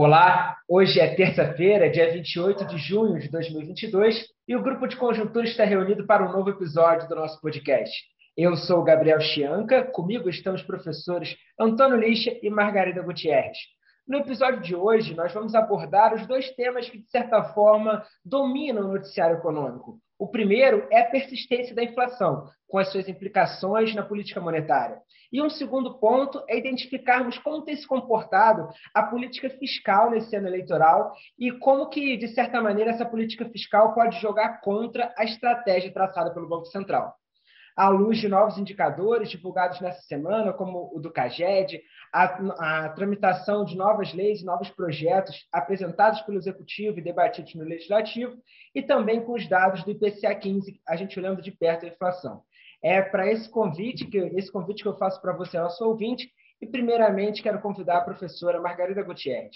Olá, hoje é terça-feira, dia 28 de junho de 2022, e o Grupo de Conjuntura está reunido para um novo episódio do nosso podcast. Eu sou o Gabriel Chianca, comigo estão os professores Antônio Lixa e Margarida Gutierrez. No episódio de hoje, nós vamos abordar os dois temas que, de certa forma, dominam o noticiário econômico. O primeiro é a persistência da inflação, com as suas implicações na política monetária. E um segundo ponto é identificarmos como tem se comportado a política fiscal nesse ano eleitoral e como que, de certa maneira, essa política fiscal pode jogar contra a estratégia traçada pelo Banco Central. À luz de novos indicadores divulgados nessa semana, como o do CAGED, a tramitação de novas leis e novos projetos apresentados pelo Executivo e debatidos no Legislativo, e também com os dados do IPCA 15, a gente olhando de perto a inflação. É para esse convite que eu faço para você, nosso ouvinte, e primeiramente quero convidar a professora Margarida Gutierrez.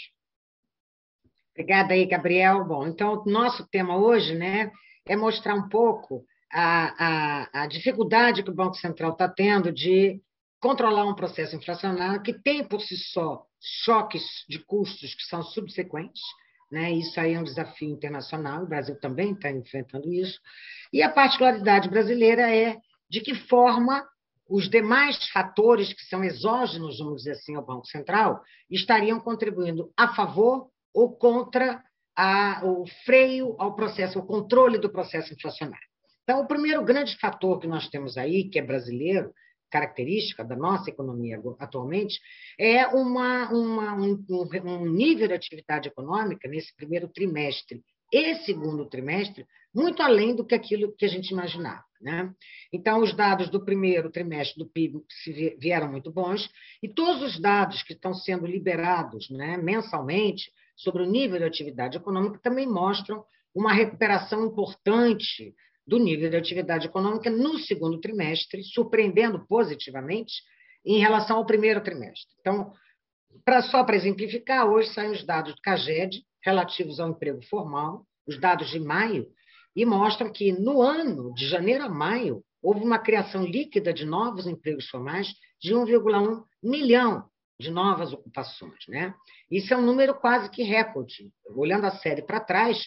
Obrigada aí, Gabriel. Bom, então, o nosso tema hoje, né, é mostrar um pouco a dificuldade que o Banco Central está tendo de controlar um processo inflacionário que tem, por si só, choques de custos que são subsequentes, né? Isso aí é um desafio internacional, o Brasil também está enfrentando isso, e a particularidade brasileira é de que forma os demais fatores que são exógenos, vamos dizer assim, ao Banco Central, estariam contribuindo a favor ou contra o freio ao processo, o controle do processo inflacionário. Então, o primeiro grande fator que nós temos aí, que é brasileiro, característica da nossa economia atualmente, é um nível de atividade econômica nesse primeiro trimestre e segundo trimestre, muito além do que aquilo que a gente imaginava, né? Então, os dados do primeiro trimestre do PIB vieram muito bons, e todos os dados que estão sendo liberados, né, mensalmente sobre o nível de atividade econômica também mostram uma recuperação importante do nível de atividade econômica no segundo trimestre, surpreendendo positivamente em relação ao primeiro trimestre. Então, só para exemplificar, hoje saem os dados do CAGED relativos ao emprego formal, os dados de maio, e mostram que no ano, de janeiro a maio, houve uma criação líquida de novos empregos formais de 1,1 milhão de novas ocupações, né? Isso é um número quase que recorde. Olhando a série para trás,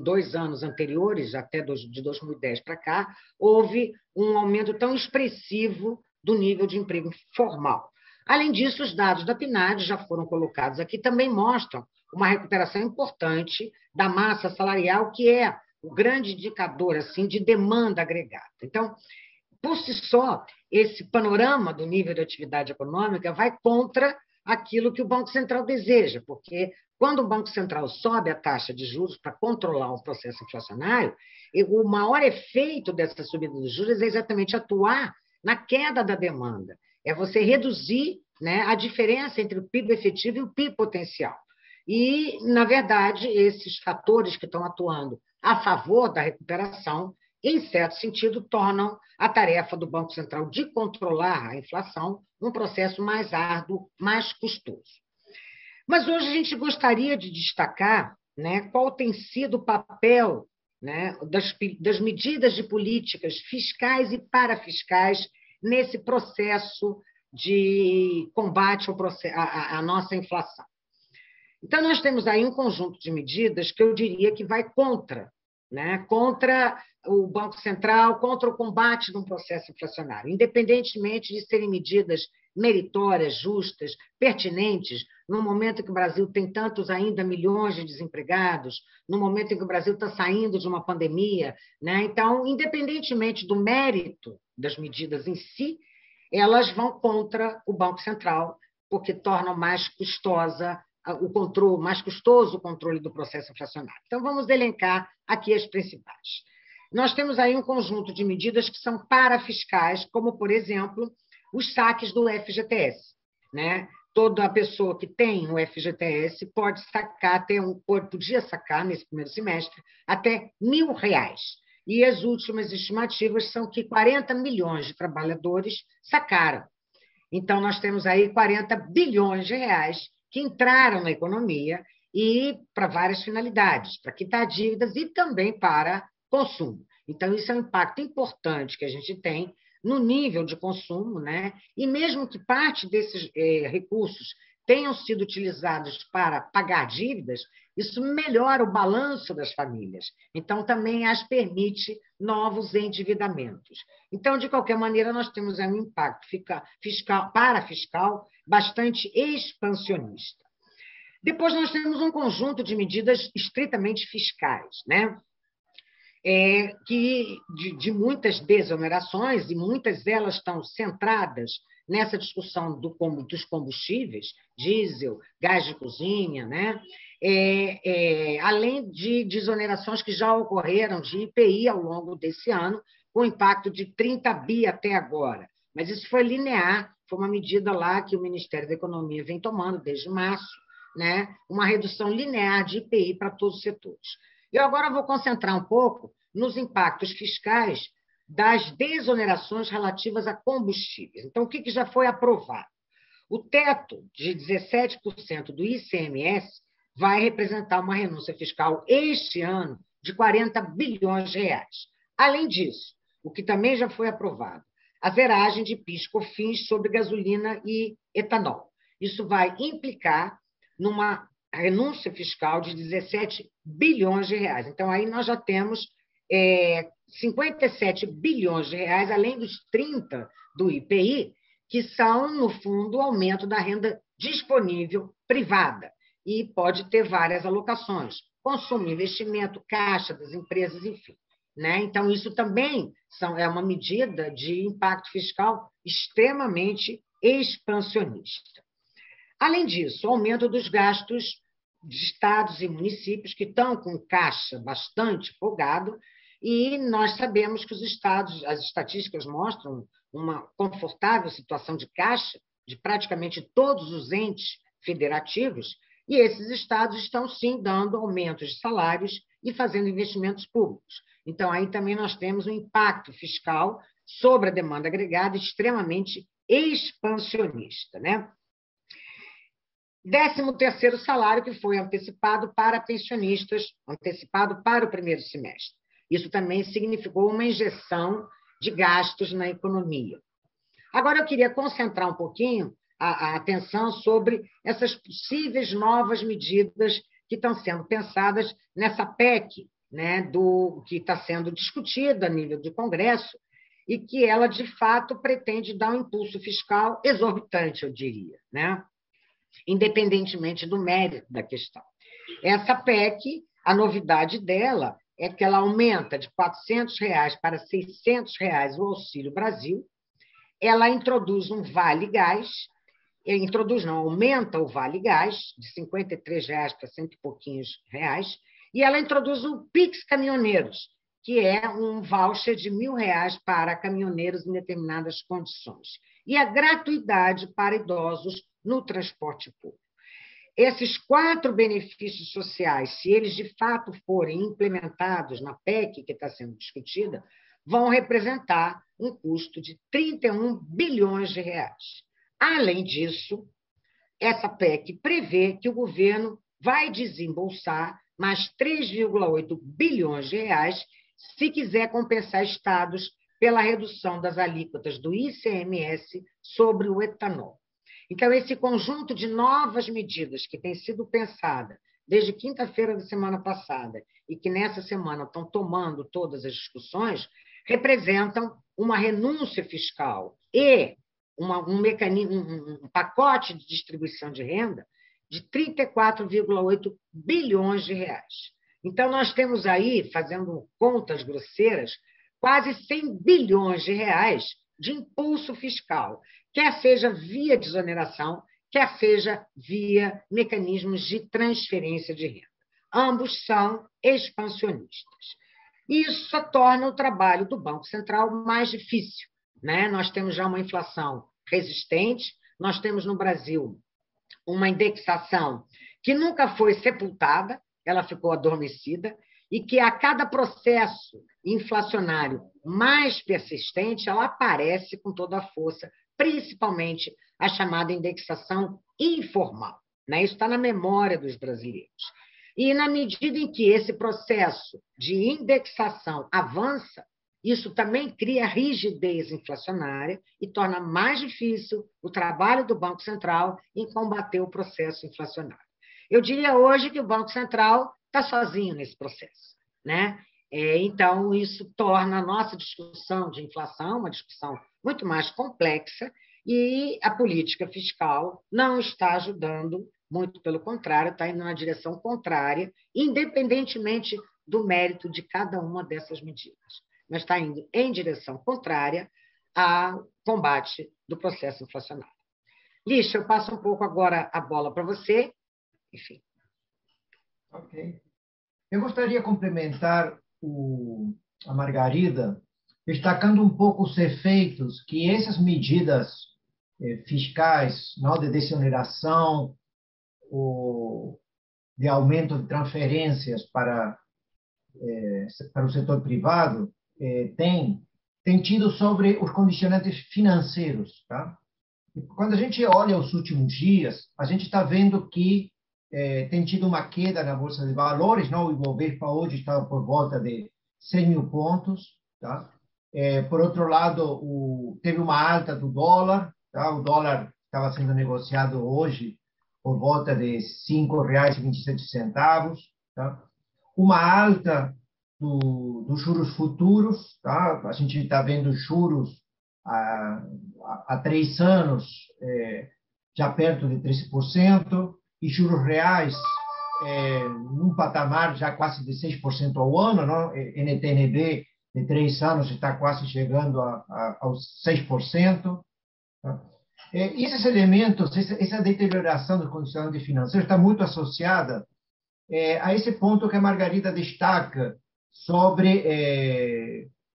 dois anos anteriores, até de 2010 para cá, houve um aumento tão expressivo do nível de emprego formal. Além disso, os dados da PNAD já foram colocados aqui, também mostram uma recuperação importante da massa salarial, que é o grande indicador assim, de demanda agregada. Então, por si só, esse panorama do nível de atividade econômica vai contra aquilo que o Banco Central deseja, porque quando o Banco Central sobe a taxa de juros para controlar o processo inflacionário, o maior efeito dessa subida dos juros é exatamente atuar na queda da demanda, é você reduzir, né, a diferença entre o PIB efetivo e o PIB potencial. E, na verdade, esses fatores que estão atuando a favor da recuperação, em certo sentido, tornam a tarefa do Banco Central de controlar a inflação um processo mais árduo, mais custoso. Mas hoje a gente gostaria de destacar, né, qual tem sido o papel, né, das medidas de políticas fiscais e parafiscais nesse processo de combate à nossa inflação. Então, nós temos aí um conjunto de medidas que eu diria que vai contra, né, contra o Banco Central, contra o combate de um processo inflacionário, independentemente de serem medidas meritórias, justas, pertinentes, no momento em que o Brasil tem tantos ainda milhões de desempregados, no momento em que o Brasil está saindo de uma pandemia, né? Então, independentemente do mérito das medidas em si, elas vão contra o Banco Central, porque tornam mais mais custoso o controle do processo inflacionário. Então, vamos elencar aqui as principais. Nós temos aí um conjunto de medidas que são parafiscais, como, por exemplo, os saques do FGTS, né? Toda pessoa que tem um FGTS pode sacar, podia sacar nesse primeiro semestre até R$ 1.000. E as últimas estimativas são que 40 milhões de trabalhadores sacaram. Então, nós temos aí 40 bilhões de reais que entraram na economia e para várias finalidades, para quitar dívidas e também para consumo. Então, isso é um impacto importante que a gente tem no nível de consumo, né? E mesmo que parte desses recursos tenham sido utilizados para pagar dívidas, isso melhora o balanço das famílias. Então, também as permite novos endividamentos. Então, de qualquer maneira, nós temos aí um impacto fiscal bastante expansionista. Depois, nós temos um conjunto de medidas estritamente fiscais, né? De muitas desonerações, e muitas delas estão centradas nessa discussão dos combustíveis, diesel, gás de cozinha, né? Além de desonerações que já ocorreram de IPI ao longo desse ano, com impacto de 30 bi até agora. Mas isso foi linear, foi uma medida lá que o Ministério da Economia vem tomando desde março, né? Uma redução linear de IPI para todos os setores. Eu agora vou concentrar um pouco nos impactos fiscais das desonerações relativas a combustíveis. Então, o que já foi aprovado? O teto de 17% do ICMS vai representar uma renúncia fiscal este ano de 40 bilhões de reais. Além disso, o que também já foi aprovado, a zeragem de PIS/COFINS sobre gasolina e etanol. Isso vai implicar numa renúncia fiscal de 17 bilhões de reais. Então, aí nós já temos 57 bilhões de reais, além dos 30 do IPI, que são, no fundo, o aumento da renda disponível privada. E pode ter várias alocações: consumo, investimento, caixa das empresas, enfim. Né? Então, isso também é uma medida de impacto fiscal extremamente expansionista. Além disso, o aumento dos gastos de estados e municípios que estão com caixa bastante folgado, e nós sabemos que os estados, as estatísticas mostram uma confortável situação de caixa de praticamente todos os entes federativos, e esses estados estão, sim, dando aumentos de salários e fazendo investimentos públicos. Então, aí também nós temos um impacto fiscal sobre a demanda agregada extremamente expansionista, né? 13º salário que foi antecipado para pensionistas, antecipado para o primeiro semestre. Isso também significou uma injeção de gastos na economia. Agora, eu queria concentrar um pouquinho a atenção sobre essas possíveis novas medidas que estão sendo pensadas nessa PEC, né, que está sendo discutida a nível do Congresso, e que ela, de fato, pretende dar um impulso fiscal exorbitante, eu diria, né? Independentemente do mérito da questão. Essa PEC, a novidade dela é que ela aumenta de R$ 400 para R$ 600 o Auxílio Brasil, ela introduz um vale-gás, aumenta o vale-gás de R$ 53 para cento e pouquinhos reais, e ela introduz o Pix Caminhoneiros, que é um voucher de R$ 1.000 para caminhoneiros em determinadas condições, e a gratuidade para idosos no transporte público. Esses 4 benefícios sociais, se eles de fato forem implementados na PEC que está sendo discutida, vão representar um custo de 31 bilhões de reais. Além disso, essa PEC prevê que o governo vai desembolsar mais 3,8 bilhões de reais se quiser compensar estados pela redução das alíquotas do ICMS sobre o etanol. Então, esse conjunto de novas medidas que tem sido pensada desde quinta-feira da semana passada e que nessa semana estão tomando todas as discussões, representam uma renúncia fiscal e um pacote de distribuição de renda de 34,8 bilhões de reais. Então, nós temos aí, fazendo contas grosseiras, quase 100 bilhões de reais de impulso fiscal, quer seja via desoneração, quer seja via mecanismos de transferência de renda. Ambos são expansionistas. Isso torna o trabalho do Banco Central mais difícil, né? Nós temos já uma inflação resistente, nós temos no Brasil uma indexação que nunca foi sepultada, ela ficou adormecida, e que a cada processo inflacionário mais persistente, ela aparece com toda a força, principalmente a chamada indexação informal, né? Isso está na memória dos brasileiros. E, na medida em que esse processo de indexação avança, Isso também cria rigidez inflacionária e torna mais difícil o trabalho do Banco Central em combater o processo inflacionário. Eu diria hoje que o Banco Central está sozinho nesse processo, né? Então, isso torna a nossa discussão de inflação uma discussão muito mais complexa e a política fiscal não está ajudando, muito pelo contrário, está indo na direção contrária, independentemente do mérito de cada uma dessas medidas, mas está indo em direção contrária ao combate do processo inflacionário. Lixa, eu passo um pouco agora a bola para você. Enfim. Ok. Eu gostaria de complementar a Margarida, destacando um pouco os efeitos que essas medidas fiscais, não, de desoneração, de aumento de transferências para o setor privado, tem tido sobre os condicionantes financeiros. Tá? Quando a gente olha os últimos dias, a gente está vendo que tem tido uma queda na Bolsa de Valores, não? O Ibovespa hoje está por volta de 100 mil pontos. Tá? Por outro lado, teve uma alta do dólar. Tá? O dólar estava sendo negociado hoje por volta de R$ 5,27. Tá? Uma alta dos juros futuros. Tá? A gente está vendo juros há 3 anos já perto de 13%, e juros reais num patamar já quase de 6% ao ano, não? NTNB de 3 anos está quase chegando aos 6%. Tá? E esses elementos, essa deterioração dos condicionantes financeiros está muito associada a esse ponto que a Margarida destaca sobre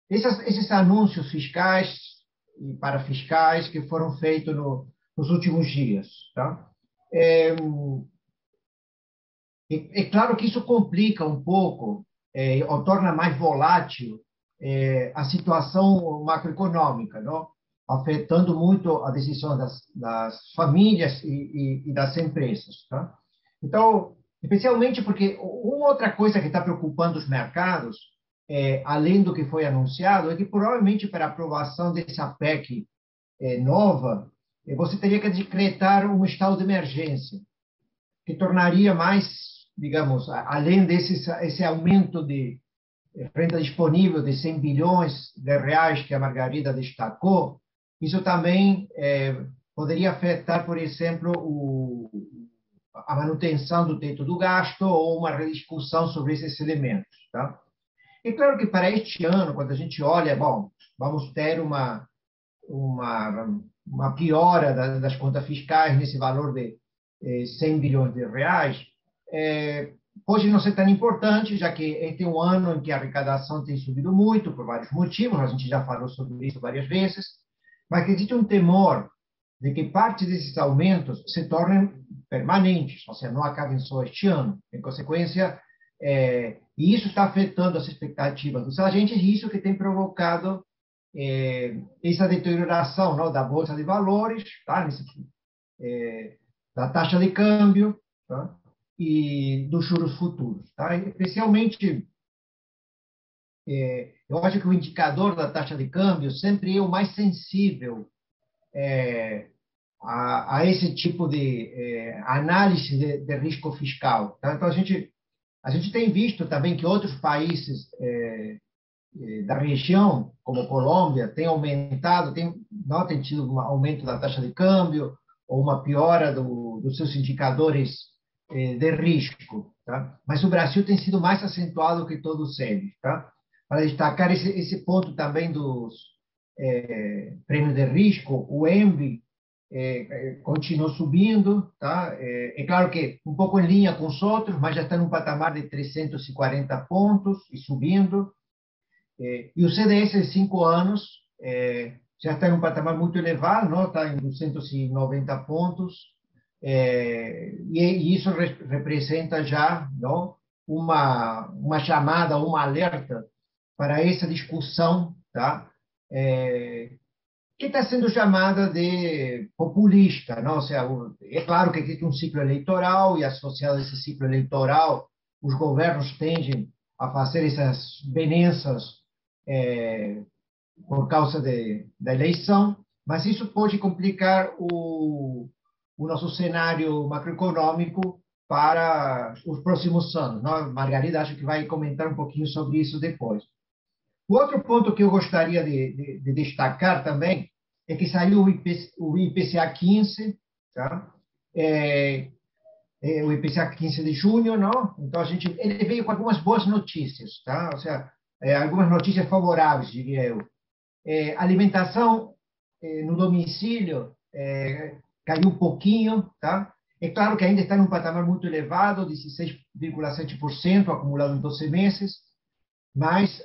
esses anúncios fiscais e parafiscais que foram feitos nos últimos dias. Tá? É claro que isso complica um pouco, ou torna mais volátil a situação macroeconômica, não? Afetando muito a decisão das famílias e das empresas. Tá? Então, especialmente porque uma outra coisa que está preocupando os mercados, além do que foi anunciado, é que provavelmente para a aprovação dessa PEC nova, você teria que decretar um estado de emergência, que tornaria mais, digamos, além esse aumento de renda disponível de 100 bilhões de reais que a Margarida destacou, isso também poderia afetar, por exemplo, a manutenção do teto do gasto ou uma rediscussão sobre esses elementos. Tá? É claro que para este ano, quando a gente olha, bom, vamos ter uma piora das contas fiscais nesse valor de 100 bilhões de reais, pode não ser tão importante, já que este é um ano em que a arrecadação tem subido muito, por vários motivos, a gente já falou sobre isso várias vezes, mas que existe um temor de que parte desses aumentos se tornem permanentes, ou seja, não acabem só este ano. Em consequência, e isso está afetando as expectativas dos agentes, e isso que tem provocado essa deterioração, não, da bolsa de valores, tá? Da taxa de câmbio, tá? E dos juros futuros. Tá? Especialmente, eu acho que o indicador da taxa de câmbio sempre é o mais sensível a esse tipo de análise de risco fiscal. Tá? Então, a gente tem visto também que outros países da região, como Colômbia, têm aumentado, não tem tido um aumento da taxa de câmbio ou uma piora dos seus indicadores de risco. Tá? Mas o Brasil tem sido mais acentuado que todos eles. Tá? Para destacar esse ponto também dos prêmios de risco, o ENBI continuou subindo. Tá? É claro que um pouco em linha com os outros, mas já está num patamar de 340 pontos e subindo. E o CDS de 5 anos já está em um patamar muito elevado, não? Está em 290 pontos, e isso representa já, não? Uma chamada, uma alerta para essa discussão, tá? Que está sendo chamada de populista, não? Ou seja, é claro que existe um ciclo eleitoral, e associado a esse ciclo eleitoral, os governos tendem a fazer essas benesses por causa da eleição, mas isso pode complicar o nosso cenário macroeconômico para os próximos anos. Não? Margarida, acho que vai comentar um pouquinho sobre isso depois. O outro ponto que eu gostaria de destacar também é que saiu o IPCA 15, tá? O IPCA 15 de junho, não? Então ele veio com algumas boas notícias, tá? Ou seja, algumas notícias favoráveis, diria eu. Alimentação no domicílio caiu um pouquinho, tá? É claro que ainda está num patamar muito elevado, 16,7% acumulado em 12 meses, mas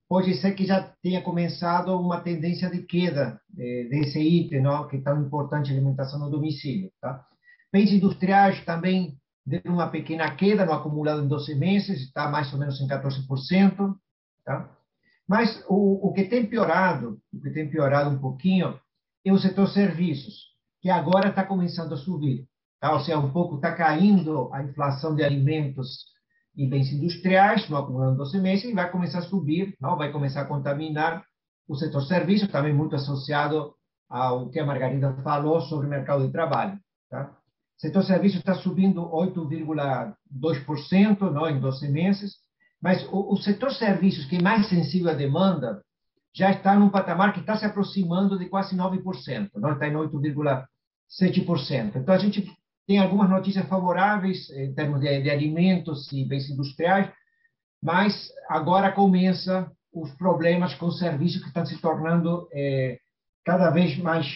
pode ser que já tenha começado uma tendência de queda desse item, não? Que é tão importante, alimentação no domicílio, tá? Bens industriais também deram uma pequena queda no acumulado em 12 meses, está mais ou menos em 14%, tá? Mas o que tem piorado um pouquinho é o setor serviços, que agora está começando a subir, tá? Ou seja, um pouco está caindo a inflação de alimentos e bens industriais no acumulado em 12 meses e vai começar a subir, não? Vai começar a contaminar o setor serviços, também muito associado ao que a Margarida falou sobre o mercado de trabalho, tá? O setor serviços está subindo 8,2%, não, em 12 meses, mas o setor serviços, que é mais sensível à demanda, já está num patamar que está se aproximando de quase 9%, não? Está em 8,7%. Então, a gente tem algumas notícias favoráveis em termos de alimentos e bens industriais, mas agora começam os problemas com os serviços que estão se tornando cada vez mais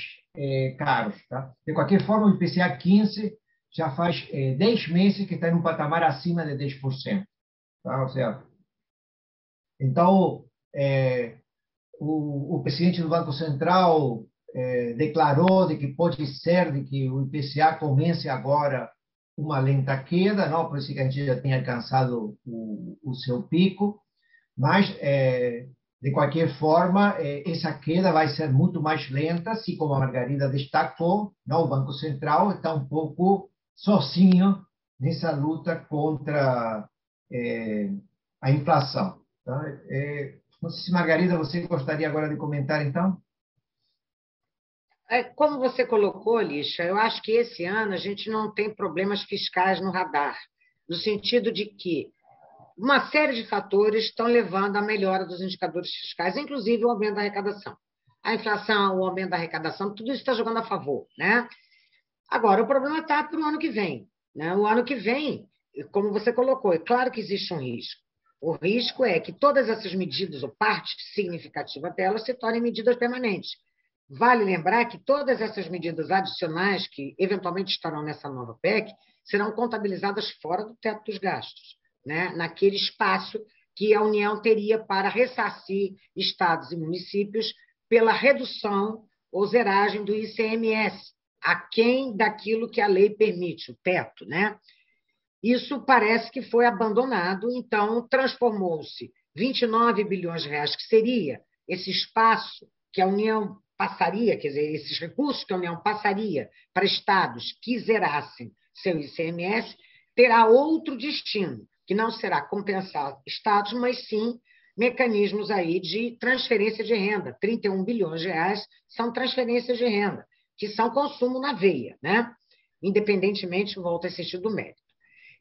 caros, tá? De qualquer forma, o IPCA 15 já faz 10 meses que está em um patamar acima de 10%. Tá? Ou seja, então, o presidente do Banco Central declarou de que pode ser de que o IPCA comece agora uma lenta queda, não? Por isso que a gente já tem alcançado o seu pico, mas, de qualquer forma, essa queda vai ser muito mais lenta, se, como a Margarida destacou, não? O Banco Central está um pouco sozinho nessa luta contra a inflação. Tá? Não sei se, Margarida, você gostaria agora de comentar, então? Como você colocou, Lixa, eu acho que esse ano a gente não tem problemas fiscais no radar, no sentido de que uma série de fatores estão levando à melhora dos indicadores fiscais, inclusive o aumento da arrecadação. A inflação, o aumento da arrecadação, tudo isso está jogando a favor, né? Agora, o problema está para o ano que vem, né? O ano que vem, como você colocou, é claro que existe um risco. O risco é que todas essas medidas, ou parte significativa delas, se tornem medidas permanentes. Vale lembrar que todas essas medidas adicionais que eventualmente estarão nessa nova PEC serão contabilizadas fora do teto dos gastos, né? Naquele espaço que a União teria para ressarcir estados e municípios pela redução ou zeragem do ICMS, aquém daquilo que a lei permite, o teto, né? Isso parece que foi abandonado, então transformou-se 29 bilhões de reais, que seria esse espaço que a União passaria, quer dizer, esses recursos que a União passaria para estados que zerassem seu ICMS, terá outro destino, que não será compensar estados, mas sim mecanismos aí de transferência de renda. 31 bilhões de reais são transferências de renda, que são consumo na veia, né? Independentemente, volta a insistir, do mérito.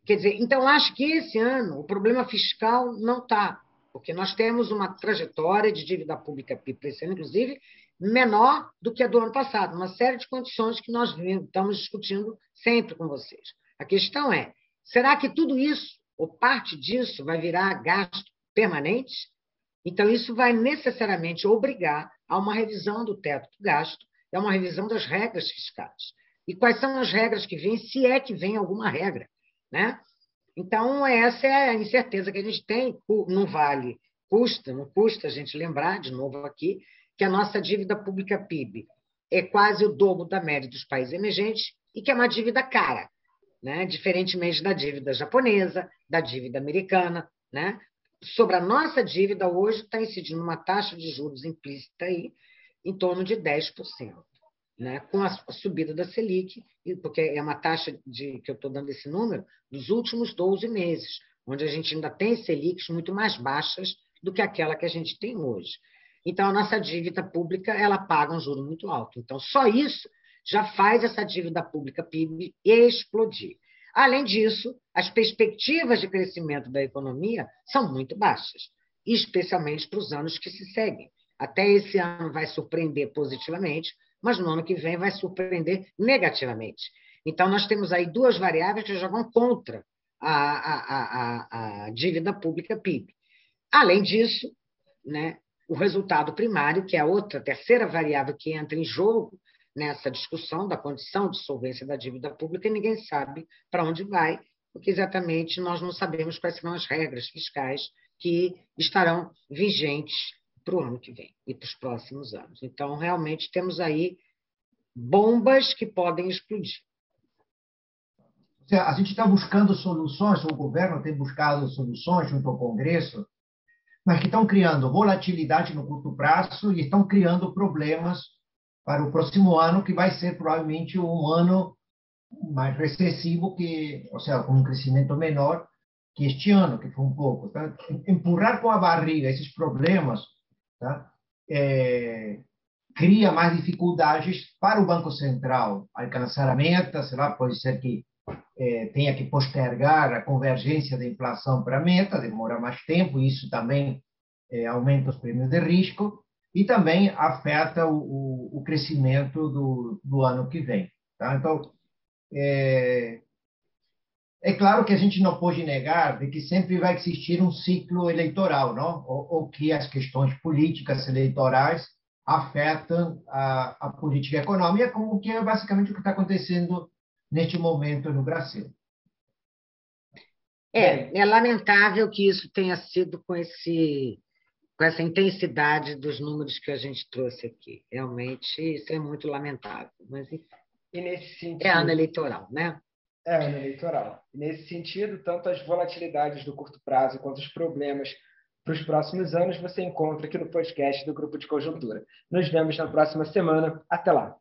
Quer dizer, então, acho que esse ano o problema fiscal não está, porque nós temos uma trajetória de dívida pública PIB, esse ano, inclusive, menor do que a do ano passado, uma série de condições que nós estamos discutindo sempre com vocês. A questão é, será que tudo isso, ou parte disso, vai virar gasto permanente? Então, isso vai necessariamente obrigar a uma revisão do teto do gasto, a uma revisão das regras fiscais. E quais são as regras que vêm, se é que vem alguma regra, né? Então, essa é a incerteza que a gente tem. Não vale, não custa a gente lembrar, de novo aqui, que a nossa dívida pública PIB é quase o dobro da média dos países emergentes e que é uma dívida cara, né? Diferentemente da dívida japonesa, da dívida americana, né? Sobre a nossa dívida, hoje está incidindo uma taxa de juros implícita aí, em torno de 10%. Né, com a subida da Selic, porque é uma taxa que eu estou dando esse número, dos últimos 12 meses, onde a gente ainda tem Selics muito mais baixas do que aquela que a gente tem hoje. Então, a nossa dívida pública ela paga um juro muito alto. Então, só isso já faz essa dívida pública PIB explodir. Além disso, as perspectivas de crescimento da economia são muito baixas, especialmente para os anos que se seguem. Até esse ano vai surpreender positivamente, mas no ano que vem vai surpreender negativamente. Então, nós temos aí duas variáveis que jogam contra a dívida pública PIB. Além disso, né, o resultado primário, que é a outra, terceira variável que entra em jogo nessa discussão da condição de solvência da dívida pública, e ninguém sabe para onde vai, porque exatamente nós não sabemos quais serão as regras fiscais que estarão vigentes para o ano que vem e para os próximos anos. Então, realmente, temos aí bombas que podem explodir. A gente está buscando soluções, o governo tem buscado soluções junto ao Congresso, mas que estão criando volatilidade no curto prazo e estão criando problemas para o próximo ano, que vai ser provavelmente um ano mais recessivo, ou seja, com um crescimento menor que este ano, que foi um pouco. Tá? Empurrar com a barriga esses problemas, tá? Cria mais dificuldades para o Banco Central alcançar a meta, sei lá, pode ser que tenha que postergar a convergência da inflação para a meta, demora mais tempo, isso também aumenta os prêmios de risco e também afeta o crescimento do ano que vem. Tá? Então, é claro que a gente não pode negar de que sempre vai existir um ciclo eleitoral, não? Ou que as questões políticas eleitorais afetam a política econômica, como que é basicamente o que está acontecendo neste momento no Brasil. É lamentável que isso tenha sido com essa intensidade dos números que a gente trouxe aqui. Realmente, isso é muito lamentável. Mas, enfim, e nesse sentido, é ano eleitoral, né? É ano eleitoral. E nesse sentido, tanto as volatilidades do curto prazo quanto os problemas para os próximos anos você encontra aqui no podcast do Grupo de Conjuntura. Nos vemos na próxima semana. Até lá!